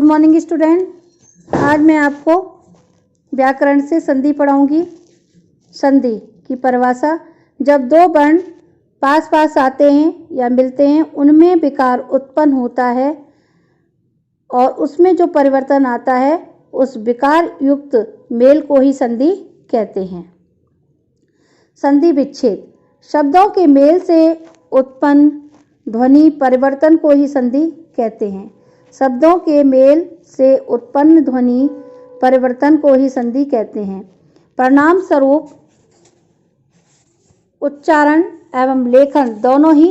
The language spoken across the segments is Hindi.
Morning student. आज मैं आपको व्याकरण से संधि पढ़ाऊंगी। संधि की परिभाषा: जब दो वर्ण पास पास आते हैं या मिलते हैं, उनमें विकार उत्पन्न होता है और उसमें जो परिवर्तन आता है उस विकार युक्त मेल को ही संधि कहते हैं। संधि विच्छेद: शब्दों के मेल से उत्पन्न ध्वनि परिवर्तन को ही संधि कहते हैं। शब्दों के मेल से उत्पन्न ध्वनि परिवर्तन को ही संधि कहते हैं। परिणाम स्वरूप उच्चारण एवं लेखन दोनों ही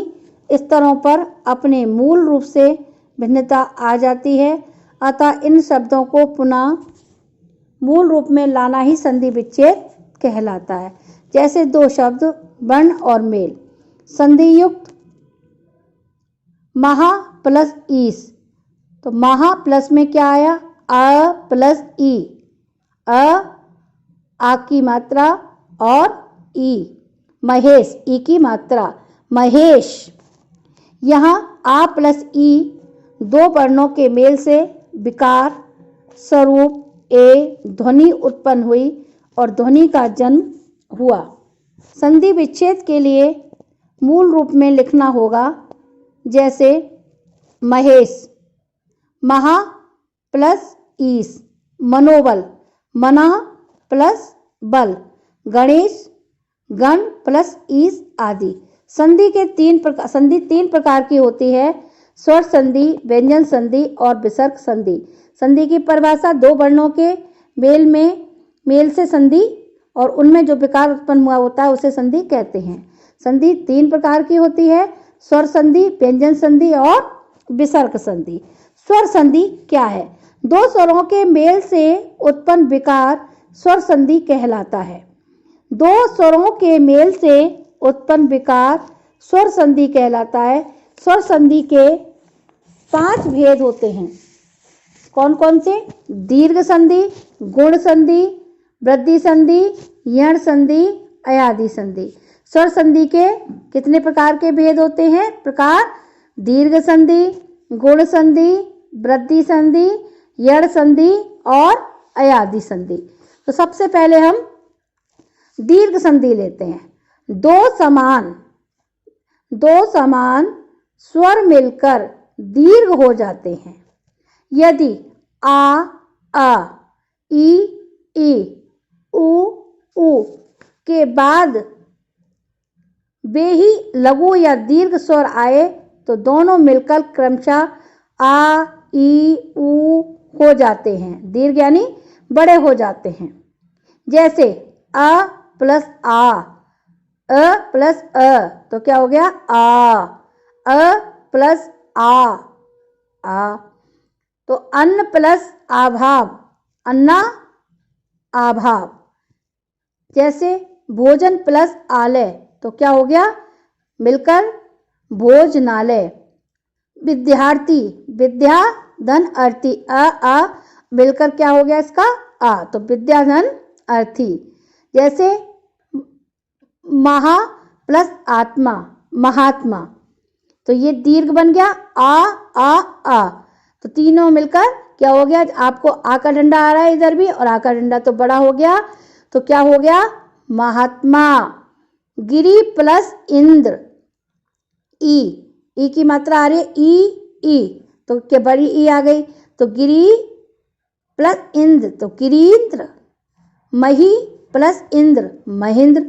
स्तरों पर अपने मूल रूप से भिन्नता आ जाती है, अतः इन शब्दों को पुनः मूल रूप में लाना ही संधि विच्छेद कहलाता है। जैसे दो शब्द वर्ण और मेल। संधि युक्त महा प्लस ईस, तो महा प्लस में क्या आया? अ प्लस ई। आ की मात्रा और ई। महेश, ई की मात्रा महेश। यहाँ आ प्लस ई दो वर्णों के मेल से विकार स्वरूप ए ध्वनि उत्पन्न हुई और ध्वनि का जन्म हुआ। संधि विच्छेद के लिए मूल रूप में लिखना होगा, जैसे महेश महा प्लस ईस, मनोबल मना प्लस बल, गणेश गण प्लस ईस आदि। संधि तीन प्रकार की होती है: स्वर संधि, व्यंजन संधि और विसर्ग संधि। संधि की परिभाषा: दो वर्णों के मेल से संधि और उनमें जो विकार उत्पन्न हुआ होता है उसे संधि कहते हैं। संधि तीन प्रकार की होती है: स्वर संधि, व्यंजन संधि और विसर्ग संधि। स्वर संधि क्या है? दो स्वरों के मेल से उत्पन्न विकार स्वर संधि कहलाता है। दो स्वरों के मेल से उत्पन्न विकार स्वर संधि कहलाता है। स्वर संधि के 5 भेद होते हैं। कौन कौन से? दीर्घ संधि, गुण संधि, वृद्धि संधि, यण संधि, अयादि संधि। स्वर संधि के कितने प्रकार के भेद होते हैं? प्रकार: दीर्घ संधि, गुण संधि, वृद्धि संधि, यण संधि और अयादि संधि। तो सबसे पहले हम दीर्घ संधि लेते हैं। दो समान स्वर मिलकर दीर्घ हो जाते हैं। यदि आ, ई, उ के बाद वे ही लघु या दीर्घ स्वर आए तो दोनों मिलकर क्रमशः आ, ई, उ हो जाते हैं। दीर्घ यानी बड़े हो जाते हैं। जैसे अ प्लस आ, अ प्लस अ, तो क्या हो गया? आ। अ प्लस आ, तो अन्न प्लस आभाव, अन्ना आभाव। जैसे भोजन प्लस आलय, तो क्या हो गया? मिलकर भोजनालय। विद्यार्थी, विद्या धन अर्थी, आ मिलकर क्या हो गया इसका? आ, तो विद्या धन अर्थी। जैसे महा प्लस आत्मा, महात्मा, तो ये दीर्घ बन गया आ, तो तीनों मिलकर क्या हो गया? आपको आ का डंडा आ रहा है इधर भी, और आ का डंडा तो बड़ा हो गया, तो क्या हो गया? महात्मा। गिरी प्लस इंद्र, ई की मात्रा आ रही है, ई, तो क्या बड़ी ई आ गई, तो गिरी प्लस इंद्र, तो गिरीन्द्र। मही प्लस इंद्र, महेंद्र।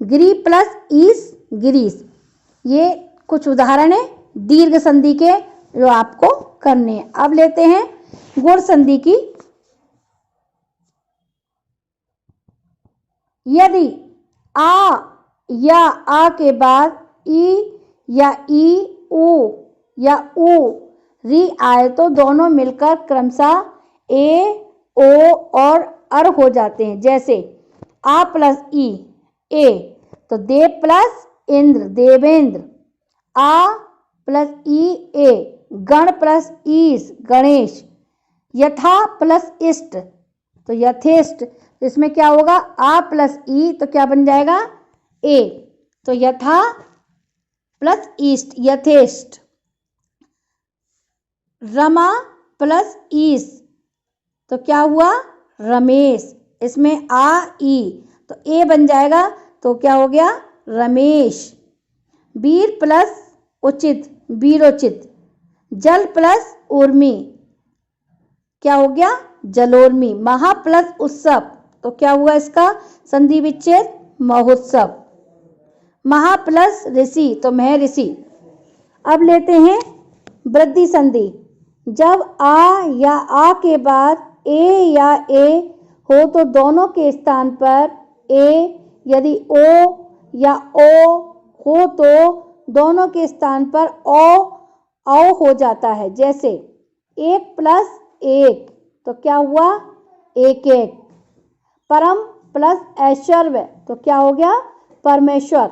गिरी प्लस ईस, गिरीश। ये कुछ उदाहरण है दीर्घ संधि के जो आपको करने हैं। अब लेते हैं गुण संधि की। यदि आ या आ के बाद ई या ई, उ या उ, री आए तो दोनों मिलकर क्रमशः ए, ओ और अर हो जाते हैं। जैसे आ प्लस ई, ए, तो देव प्लस इंद्र, देवेंद्र। आ प्लस ई, ए, गण प्लस ईस, गणेश। यथा प्लस इष्ट, तो यथेष्ट। इसमें क्या होगा? आ प्लस ई, तो क्या बन जाएगा? ए, तो यथा प्लस ईस्ट, यथेष्ट। रमा प्लस ईस तो क्या हुआ रमेश। इसमें आ ई तो ए बन जाएगा तो क्या हो गया रमेश। वीर प्लस उचित वीरोचित। जल प्लस उर्मी क्या हो गया जलोर्मी। महा प्लस उत्सव तो क्या हुआ इसका संधि विच्छेद महोत्सव। महा प्लस ऋषि तो महर्षि। अब लेते हैं वृद्धि संधि। जब आ या आ के बाद ए या ए हो तो दोनों के स्थान पर ए, यदि ओ या ओ हो तो दोनों के स्थान पर औ हो जाता है। जैसे एक प्लस एक तो क्या हुआ एक एक। परम प्लस ऐश्वर्य तो क्या हो गया परमेश्वर।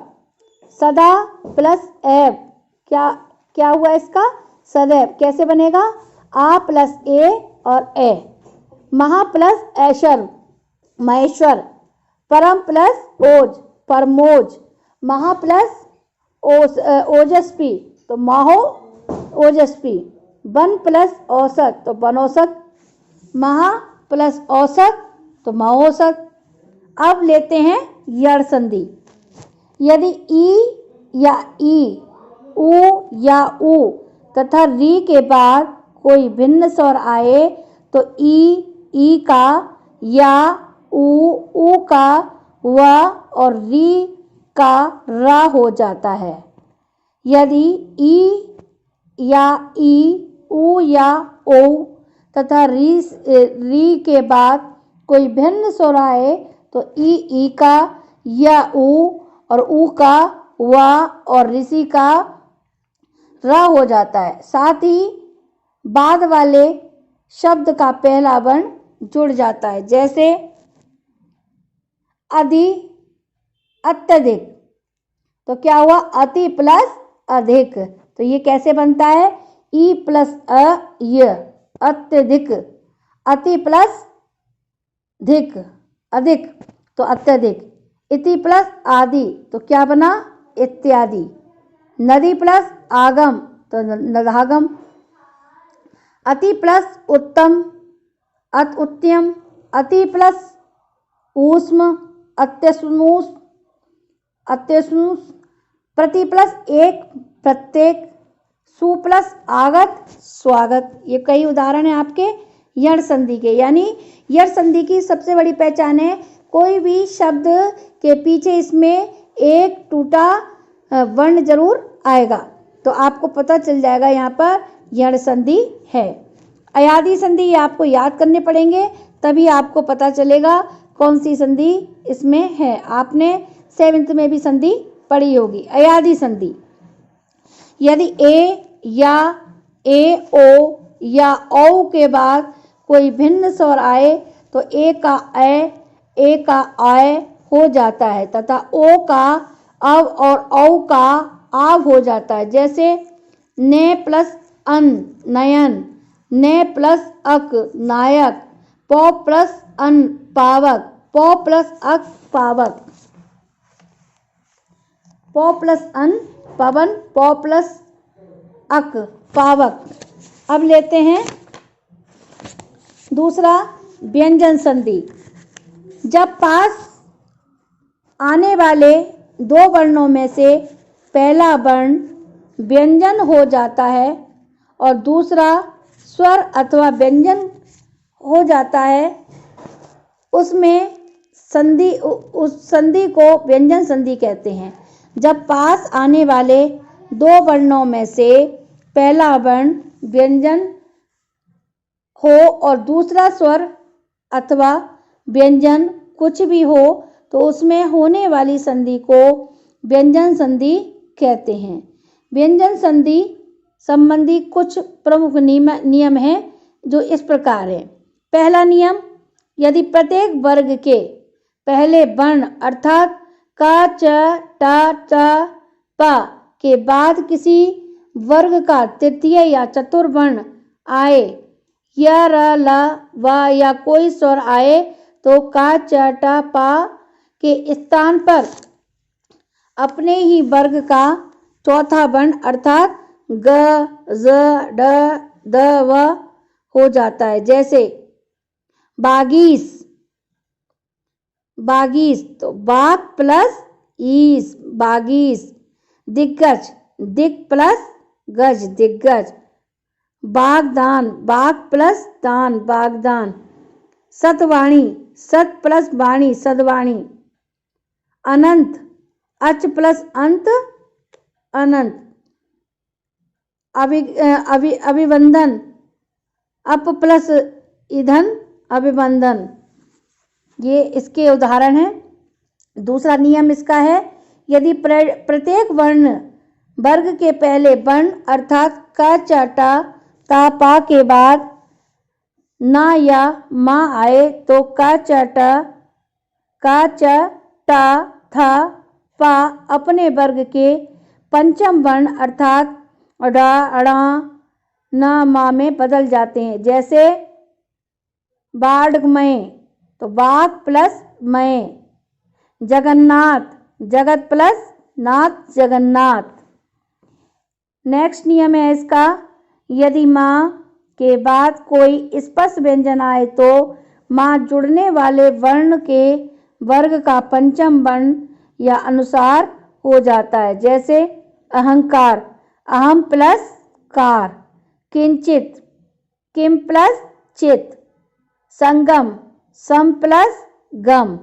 सदा प्लस एव क्या क्या हुआ इसका सदैव। कैसे बनेगा आ प्लस ए और ए। महा प्लस ऐश्वर्य महेश्वर। परम प्लस ओज परमोज। महा प्लस ओजस्वी तो माहो ओजस्वी। वन प्लस औसत तो वनौसत। महा प्लस औसत तो महोसत। अब लेते हैं यड़ संधि। यदि ई या ई ऊ या ऊ तथा री के बाद कोई भिन्न स्वर आए तो ई का या ऊ का व और री का रा हो जाता है। यदि ई या ई ऊ या ओ तथा री के बाद कोई भिन्न स्वर आए तो ई का या ऊ और ऊ का व और ऋषि का र हो जाता है। साथ ही बाद वाले शब्द का पहला वर्ण जुड़ जाता है। जैसे अधि अत्यधिक तो क्या हुआ अति प्लस अधिक। तो ये कैसे बनता है ई प्लस अ य अत्यधिक। अति प्लस धिक अधिक तो अत्यधिक। इति प्लस आदि तो क्या बना इत्यादि। नदी प्लस आगम तो नदागम। अति प्लस उत्तम उत्तम। अति प्लस ऊष्म अत्यष्म। प्रति प्लस एक प्रत्येक। सु प्लस आगत स्वागत। ये कई उदाहरण हैं आपके यड़ संधि के। यानी यड़ संधि की सबसे बड़ी पहचान है कोई भी शब्द के पीछे इसमें एक टूटा वर्ण जरूर आएगा तो आपको पता चल जाएगा यहाँ पर यड़ संधि है। अयादि संधि ये आपको याद करने पड़ेंगे तभी आपको पता चलेगा कौन सी संधि इसमें है। आपने 7th में भी संधि पढ़ी होगी। अयादि संधि यदि ए या ए ओ या औ के बाद कोई भिन्न स्वर आए तो ए का आय हो जाता है तथा ओ का अव और औ का आव हो जाता है। जैसे ने प्लस अन नयन। ने प्लस अक नायक। पौ प्लस अन पावक। पौ प्लस अक पावक। पौ प्लस अन पवन। पौ प्लस अक पावक। अब लेते हैं दूसरा व्यंजन संधि। जब पास आने वाले दो वर्णों में से पहला वर्ण व्यंजन हो जाता है और दूसरा स्वर अथवा व्यंजन हो जाता है उसमें उस संधि को व्यंजन संधि कहते हैं। जब पास आने वाले दो वर्णों में से पहला वर्ण व्यंजन हो और दूसरा स्वर अथवा व्यंजन कुछ भी हो तो उसमें होने वाली संधि को व्यंजन संधि कहते हैं। व्यंजन संधि संबंधी कुछ प्रमुख नियम हैं जो इस प्रकार है। पहला नियम यदि प्रत्येक वर्ग के पहले वर्ण अर्थात क च ट च प के बाद किसी वर्ग का तृतीय या चतुर्थ वर्ण आए या र ल व या कोई स्वर आए तो क च ट प के स्थान पर अपने ही वर्ग का चौथा वर्ण अर्थात ग ज ड द व हो जाता है, जैसे बागीस, बागीस तो बाग प्लस ईस, बागीस। दिग्गज, दिग प्लस गज, दिग्गज। बागदान, बाग प्लस दान, बागदान। सतवाणी, सत प्लस वाणी, सदवाणी। अनंत, अच प्लस अंत, अनंत। अभिवंदन, अप प्लस ईंधन, अभिवंदन। ये इसके उदाहरण हैं। दूसरा नियम इसका है, यदि प्रत्येक वर्ण वर्ग के पहले वर्ण अर्थात क च ट ता पा के बाद ना या मा आए तो क च ट थ पा अपने वर्ग के पंचम वर्ण अर्थात ड ण न मा में बदल जाते हैं, जैसे बाढ़मय तो बाघ प्लस मय। जगन्नाथ, जगत प्लस नाथ, जगन्नाथ। नेक्स्ट नियम है इसका, यदि माँ के बाद कोई स्पर्श व्यंजन आए तो माँ जुड़ने वाले वर्ण के वर्ग का पंचम वर्ण या अनुसार हो जाता है, जैसे अहंकार, अहम प्लस कार। किंचित, किम प्लस चित। संगम, सम प्लस गम।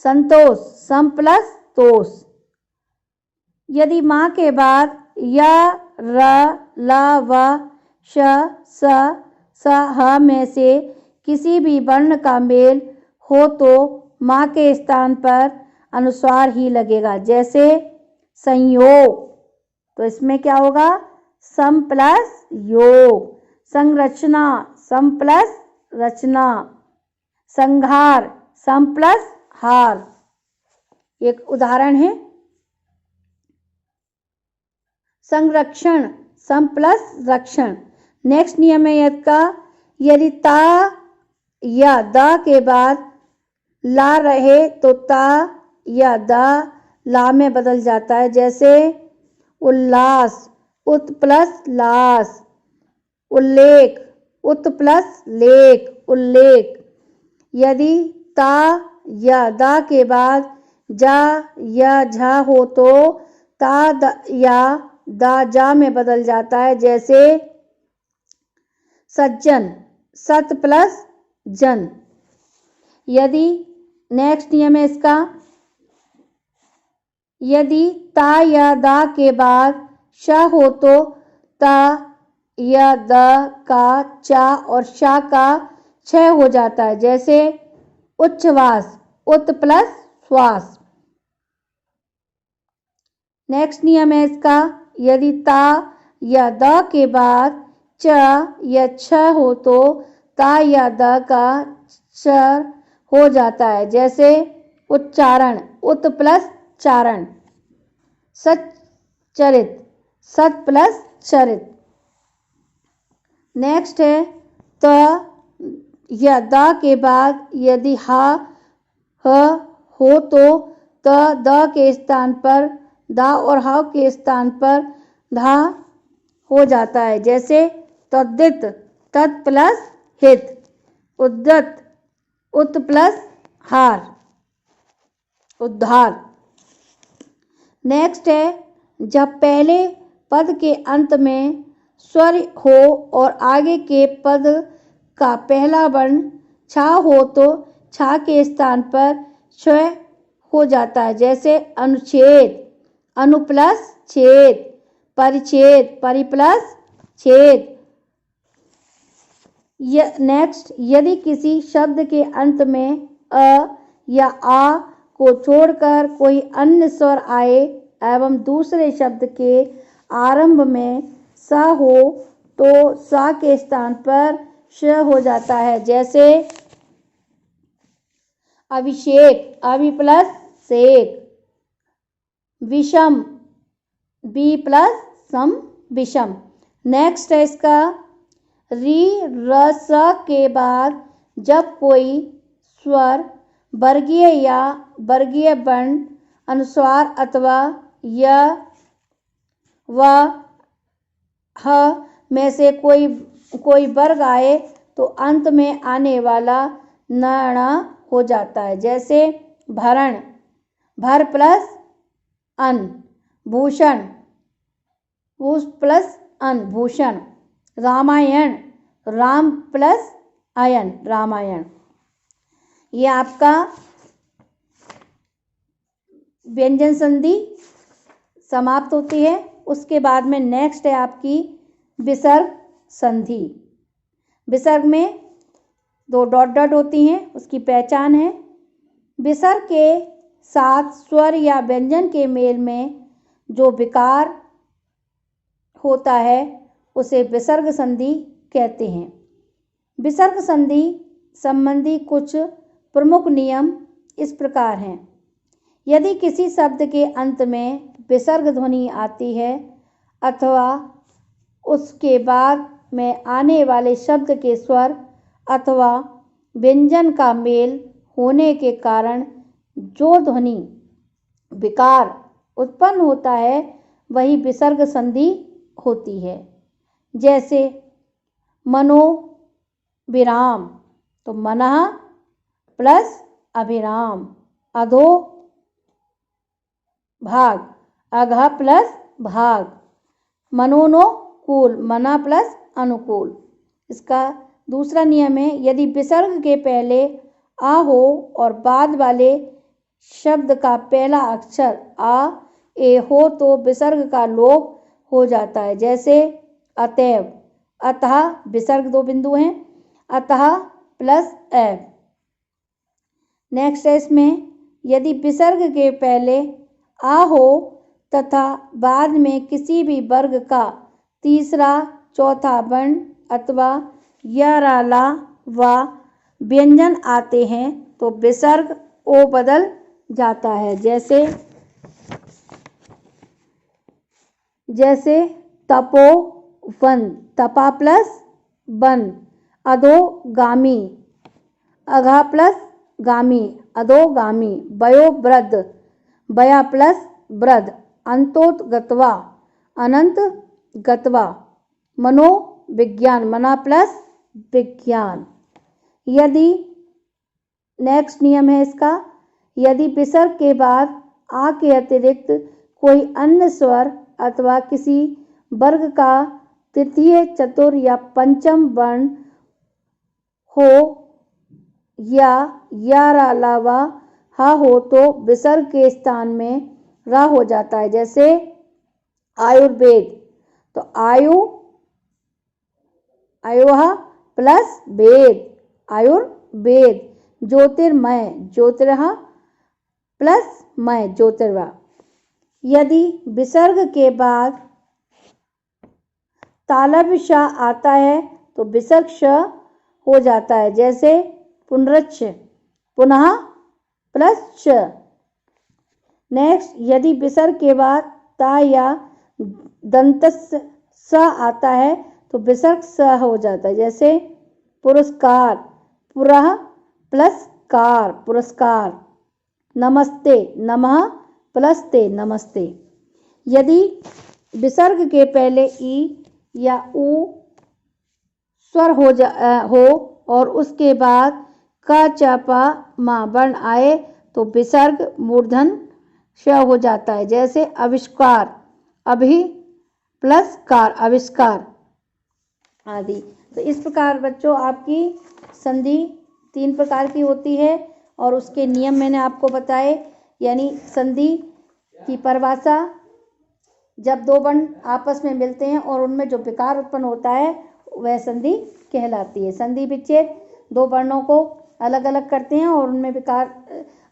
संतोष, सम प्लस तोष। यदि माँ के बाद या र ल व श स स ह में से किसी भी वर्ण का मेल हो तो माँ के स्थान पर अनुस्वार ही लगेगा, जैसे संयोग तो इसमें क्या होगा, सम प्लस योग। संरचना, सम प्लस रचना। संहार, सम प्लस हार। एक उदाहरण है संरक्षण, सम प्लस रक्षण। नेक्स्ट नियम है इसका, यदि ता या द के बाद ला रहे तो ता या द ला में बदल जाता है, जैसे उल्लास, उत प्लस लास। उल्लेख, उत प्लस लेख, उल्लेख। यदि ता या दा के बाद जा या झा हो तो ता या दा जा में बदल जाता है, जैसे सज्जन, सत प्लस जन। यदि नेक्स्ट नियम है इसका, यदि ता या दा के बाद श हो तो ता या द का चा और शा का छ हो जाता है, जैसे उच्छ्वास, उत प्लस श्वास। नेक्स्ट नियम है इसका, यदि ता या द के बाद च या छ हो तो ता या द का च हो जाता है, जैसे उच्चारण, उत प्लस चारण। सच्चरित, सत प्लस चरित। नेक्स्ट है त या द के बाद यदि हा ह हो तो त द के स्थान पर दा और ह के स्थान पर धा हो जाता है, जैसे तद्दित, तत् प्लस हित। उद्दत, उत प्लस हार, उद्धार। नेक्स्ट है, जब पहले पद के अंत में स्वर हो और आगे के पद का पहला वर्ण छा हो तो छा के स्थान पर छ हो जाता है, जैसे अनुच्छेद, अनु प्लस छेद। परिच्छेद, परि प्लस छेद। नेक्स्ट, यदि किसी शब्द के अंत में अ या आ को छोड़कर कोई अन्य स्वर आए एवं दूसरे शब्द के आरंभ में स हो तो सा के स्थान पर श हो जाता है, जैसे अभिषेक, अभि प्लस शेक। विषम, बी प्लस सम, विषम। नेक्स्ट है इसका, री र स के बाद जब कोई स्वर वर्गीय या वर्गीय वर्ण अनुस्वार अथवा य व ह में से कोई कोई वर्ग आए तो अंत में आने वाला नण हो जाता है। जैसे भरण, भर प्लस अन, भूषण, भूष प्लस अन, भूषण। रामायण, राम प्लस अयन, रामायण। ये आपका व्यंजन संधि समाप्त होती है। उसके बाद में नेक्स्ट है आपकी विसर्ग संधि। विसर्ग में 2 डॉट डॉट होती हैं, उसकी पहचान है। विसर्ग के साथ स्वर या व्यंजन के मेल में जो विकार होता है उसे विसर्ग संधि कहते हैं। विसर्ग संधि संबंधी कुछ प्रमुख नियम इस प्रकार हैं। यदि किसी शब्द के अंत में विसर्ग ध्वनि आती है अथवा उसके बाद में आने वाले शब्द के स्वर अथवा व्यंजन का मेल होने के कारण जो ध्वनि विकार उत्पन्न होता है वही विसर्ग संधि होती है। जैसे मनो विराम, तो मनः प्लस अभिराम। अधो भाग, अघ प्लस भाग। मनोनुकूल, मना प्लस अनुकूल। इसका दूसरा नियम है, यदि विसर्ग के पहले आ हो और बाद वाले शब्द का पहला अक्षर आ ए हो तो विसर्ग का लोप हो जाता है। जैसे अतएव, अतः विसर्ग 2 बिंदु हैं, अतः प्लस एव। नेक्स्ट है इसमें, यदि विसर्ग के पहले आ हो तथा बाद में किसी भी वर्ग का तीसरा चौथा वर्ण अथवा यराला व व्यंजन आते हैं तो विसर्ग ओ बदल जाता है। जैसे तपोवन, तपा प्लस वन। अधोगामी, अघा प्लस गामी, अधोगामी। वयोवृद्ध, वया प्लस वृद्ध। अंतोतगत्वा, अनंत गत्वा। मनोविज्ञान, मना प्लस विज्ञान। यदि नेक्स्ट नियम है इसका, यदि विसर्ग के बाद आ के अतिरिक्त कोई अन्य स्वर अथवा किसी वर्ग का तृतीय चतुर्थ या पंचम वर्ण हो या अलावा हा हो तो विसर्ग के स्थान में रा हो जाता है। जैसे आयुर्वेद, तो आयुः प्लस वेद, आयुर्वेद। ज्योतिर्मय, ज्योतिर्ह प्लस मय, ज्योतिर्वा। यदि विसर्ग के बाद तालव्य श आता है तो विसर्ग श हो जाता है। जैसे पुनरच्छ, पुनः प्लस च। नेक्स्ट, यदि विसर्ग के बाद ता या दंतस्य स आता है तो विसर्ग स हो जाता है। जैसे पुरस्कार, पुरः प्लस कार, पुरस्कार। नमस्ते, नमः प्लस ते, नमस्ते। यदि विसर्ग के पहले ई या उ स्वर हो और उसके बाद क च प म वर्ण आए तो विसर्ग मूर्धन श हो जाता है। जैसे आविष्कार, अभि प्लस कार, आविष्कार आदि। तो इस प्रकार बच्चों आपकी संधि 3 प्रकार की होती है और उसके नियम मैंने आपको बताए। यानी संधि की परिभाषा, जब 2 वर्ण आपस में मिलते हैं और उनमें जो विकार उत्पन्न होता है वह संधि कहलाती है। संधि विच्छेद 2 वर्णों को अलग अलग करते हैं और उनमें विकार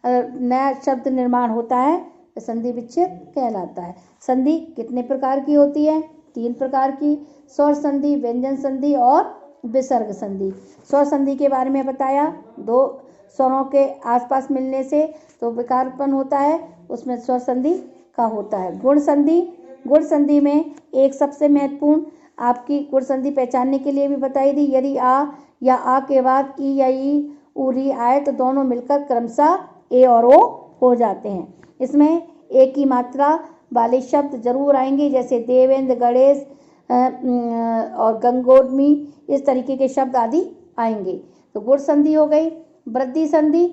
नया शब्द निर्माण होता है, संधि विच्छेद कहलाता है। संधि कितने प्रकार की होती है? 3 प्रकार की, स्वर संधि, व्यंजन संधि और विसर्ग संधि। स्वर संधि के बारे में बताया, 2 स्वरों के आसपास मिलने से तो विकार उत्पन्न होता है, उसमें स्वर संधि का होता है। गुण संधि, गुण संधि में एक सबसे महत्वपूर्ण आपकी गुण संधि पहचानने के लिए भी बताई थी। यदि आ या आ के बाद ई या ई री आए तो दोनों मिलकर क्रमशः ए और ओ हो जाते हैं। इसमें एक ही मात्रा वाले शब्द जरूर आएंगे, जैसे देवेंद्र, गणेश, और गंगोदमी, इस तरीके के शब्द आदि आएंगे। तो गुण संधि हो गई। वृद्धि संधि,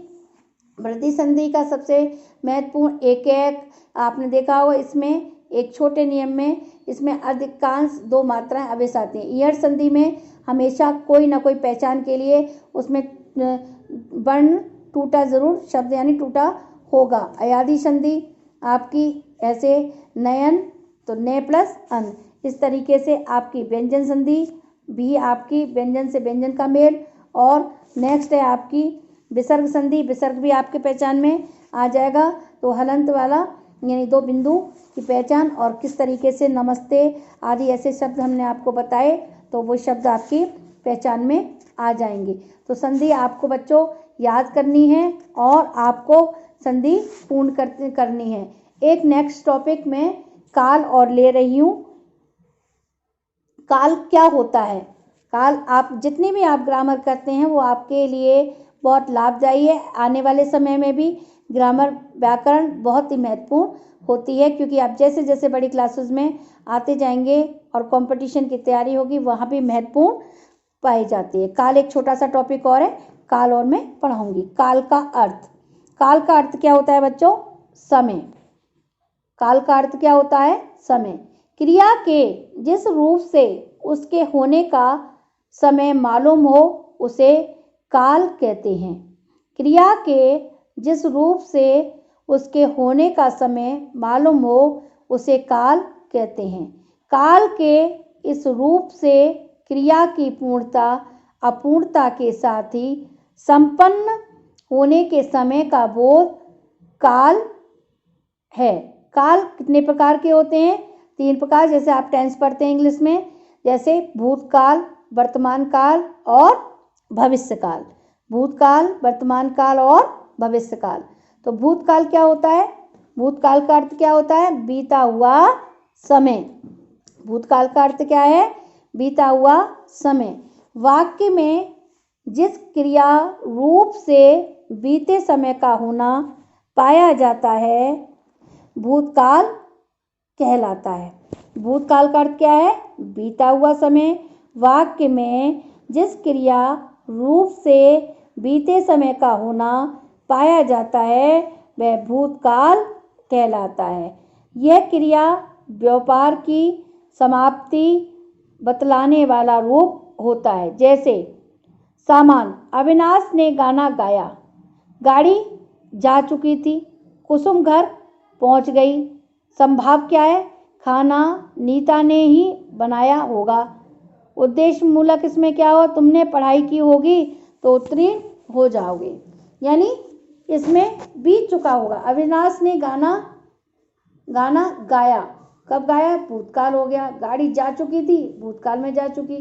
वृद्धि संधि का सबसे महत्वपूर्ण एक एक आपने देखा होगा, इसमें एक छोटे नियम में इसमें अधिकांश दो मात्राएं अवश्य आती हैं। ईयड़ संधि में हमेशा कोई ना कोई पहचान के लिए उसमें वर्ण टूटा जरूर, शब्द यानी टूटा होगा। अयादि संधि आपकी ऐसे नयन तो ने प्लस अन, इस तरीके से आपकी व्यंजन संधि भी आपकी व्यंजन से व्यंजन का मेल। और नेक्स्ट है आपकी विसर्ग संधि, विसर्ग भी आपके पहचान में आ जाएगा। तो हलंत वाला यानी दो बिंदु की पहचान और किस तरीके से नमस्ते आदि ऐसे शब्द हमने आपको बताए, तो वो शब्द आपकी पहचान में आ जाएंगे। तो संधि आपको बच्चों याद करनी है और आपको संधि पूर्ण करनी है। एक नेक्स्ट टॉपिक में काल और ले रही हूँ। काल क्या होता है? काल आप जितनी भी आप ग्रामर करते हैं वो आपके लिए बहुत लाभदायी है। आने वाले समय में भी ग्रामर व्याकरण बहुत ही महत्वपूर्ण होती है, क्योंकि आप जैसे जैसे बड़ी क्लासेस में आते जाएंगे और कंपटीशन की तैयारी होगी, वहाँ भी महत्वपूर्ण पाई जाती है। काल एक छोटा सा टॉपिक और है, काल और मैं पढ़ाऊंगी। काल का अर्थ, काल का अर्थ क्या होता है बच्चों? समय। काल का अर्थ क्या होता है? समय। क्रिया के जिस रूप से उसके होने का समय मालूम हो उसे काल कहते हैं। क्रिया के जिस रूप से उसके होने का समय मालूम हो उसे काल कहते हैं। काल के इस रूप से क्रिया की पूर्णता अपूर्णता के साथ ही संपन्न होने के समय का बोध काल है। काल कितने प्रकार के होते हैं? 3 प्रकार। जैसे आप टेंस पढ़ते हैं इंग्लिश में, जैसे भूतकाल, वर्तमान काल और भविष्यकाल। भूतकाल, वर्तमान काल और भविष्यकाल। तो भूतकाल क्या होता है? भूतकाल का अर्थ क्या होता है? बीता हुआ समय। भूतकाल का अर्थ क्या है? बीता हुआ समय। वाक्य में जिस क्रिया रूप से बीते समय का होना पाया जाता है भूतकाल कहलाता है। भूतकाल का अर्थ क्या है? बीता हुआ समय। वाक्य में जिस क्रिया रूप से बीते समय का होना पाया जाता है वह भूतकाल कहलाता है। यह क्रिया व्यापार की समाप्ति बतलाने वाला रूप होता है। जैसे सामान, अविनाश ने गाना गाया, गाड़ी जा चुकी थी, कुसुम घर पहुंच गई। संभाव क्या है? खाना नीता ने ही बनाया होगा। उद्देश्य मूलक इसमें क्या हो? तुमने पढ़ाई की होगी तो उत्तीर्ण हो जाओगे, यानी इसमें बीत चुका होगा। अविनाश ने गाना गाया, कब गाया? भूतकाल हो गया। गाड़ी जा चुकी थी, भूतकाल में जा चुकी,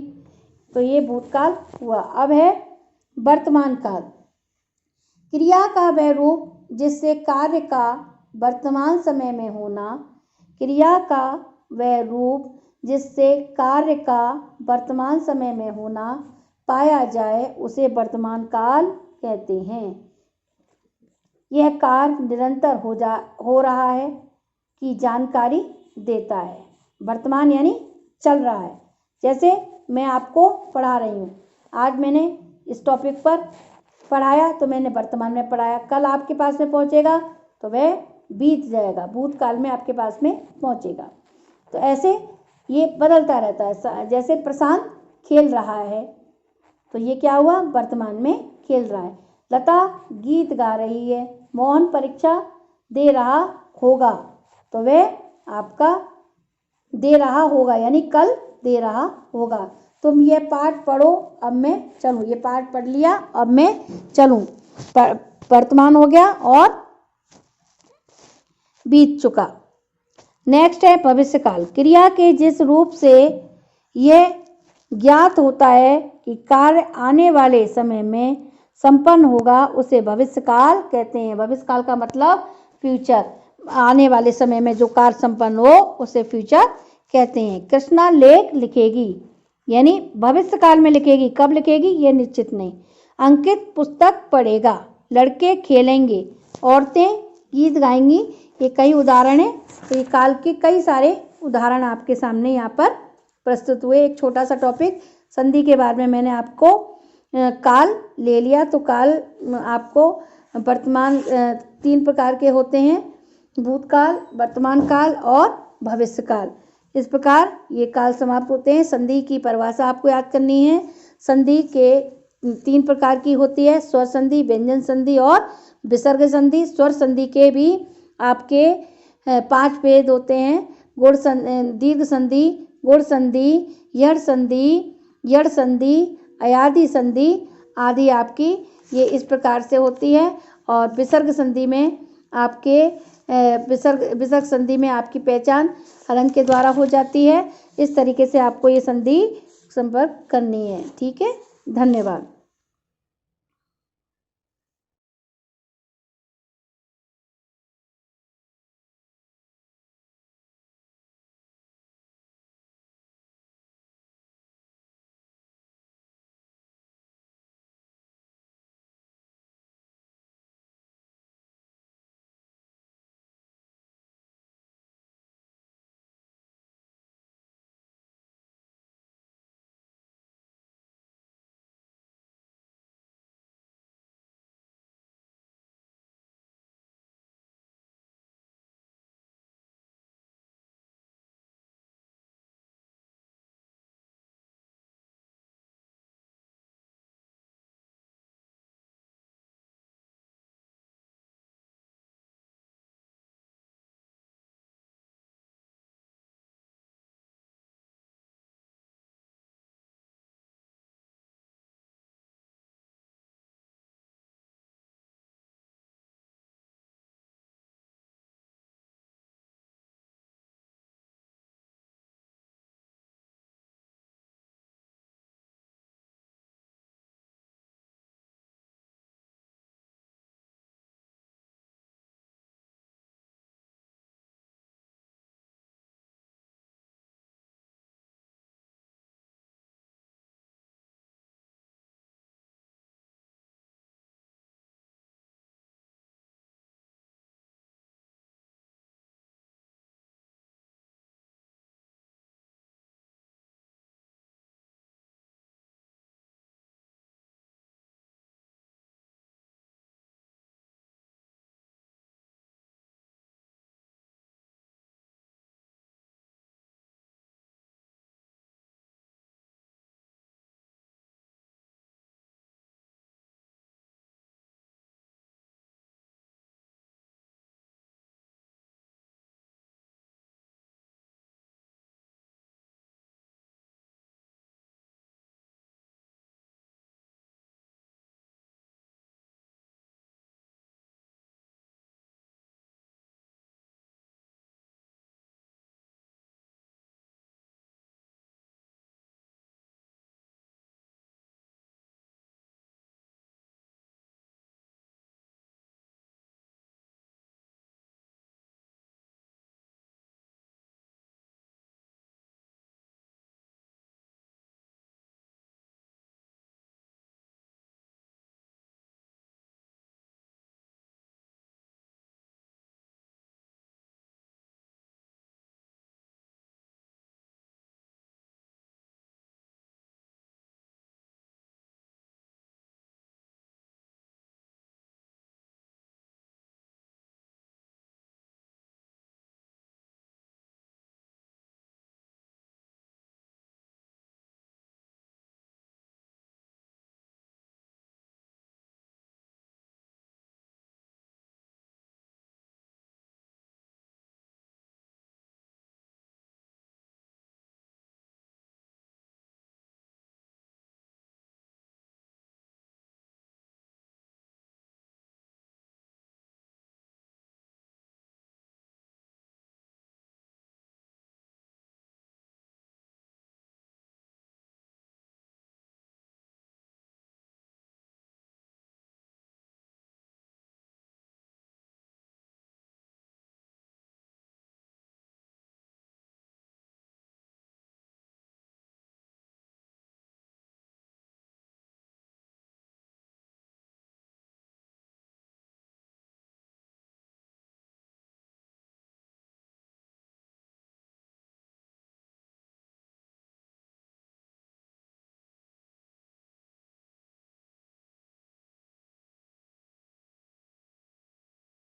तो ये भूतकाल हुआ। अब है वर्तमान काल। क्रिया का वह रूप जिससे कार्य का वर्तमान समय में होना, क्रिया का वह रूप जिससे कार्य का वर्तमान समय में होना पाया जाए उसे वर्तमान काल कहते हैं। यह कार्य निरंतर हो रहा है की जानकारी देता है। वर्तमान यानी चल रहा है। जैसे मैं आपको पढ़ा रही हूँ, आज मैंने इस टॉपिक पर पढ़ाया तो मैंने वर्तमान में पढ़ाया, कल आपके पास में पहुँचेगा तो वह बीत जाएगा, भूतकाल में आपके पास में पहुँचेगा। तो ऐसे ये बदलता रहता है। जैसे प्रशांत खेल रहा है तो ये क्या हुआ? वर्तमान में खेल रहा है। लता गीत गा रही है, मोहन परीक्षा दे रहा होगा, तो वह आपका दे रहा होगा यानी कल दे रहा होगा। तुम ये पाठ पढ़ो, अब मैं चलूँ। ये पाठ पढ़ लिया, अब मैं चलूँ। वर्तमान हो गया और बीत चुका। नेक्स्ट है भविष्यकाल। क्रिया के जिस रूप से यह ज्ञात होता है कि कार्य आने वाले समय में संपन्न होगा उसे भविष्यकाल कहते हैं। भविष्यकाल का मतलब फ्यूचर, आने वाले समय में जो कार्य संपन्न हो उसे फ्यूचर कहते हैं। कृष्णा लेख लिखेगी, यानी भविष्यकाल में लिखेगी, कब लिखेगी ये निश्चित नहीं। अंकित पुस्तक पढ़ेगा, लड़के खेलेंगे, औरतें गीत गाएंगी। ये कई उदाहरण हैं। तो ये काल के कई सारे उदाहरण आपके सामने यहाँ पर प्रस्तुत हुए। एक छोटा सा टॉपिक संधि के बारे में मैंने आपको काल ले लिया। तो काल आपको वर्तमान 3 प्रकार के होते हैं, भूतकाल, वर्तमान काल और भविष्य काल। इस प्रकार ये काल समाप्त होते हैं। संधि की परिभाषा आपको याद करनी है। संधि के 3 प्रकार की होती है, स्वर संधि, व्यंजन संधि और विसर्ग संधि। स्वर संधि के भी आपके 5 भेद होते हैं, गुण दीर्घ संधि, गुण संधि, यड़ संधि, यड़ संधि, अयादि संधि आदि आपकी ये इस प्रकार से होती है। और विसर्ग संधि में आपके विसर्ग संधि में आपकी पहचान हलन के द्वारा हो जाती है। इस तरीके से आपको ये संधि संपर्क करनी है। ठीक है, धन्यवाद।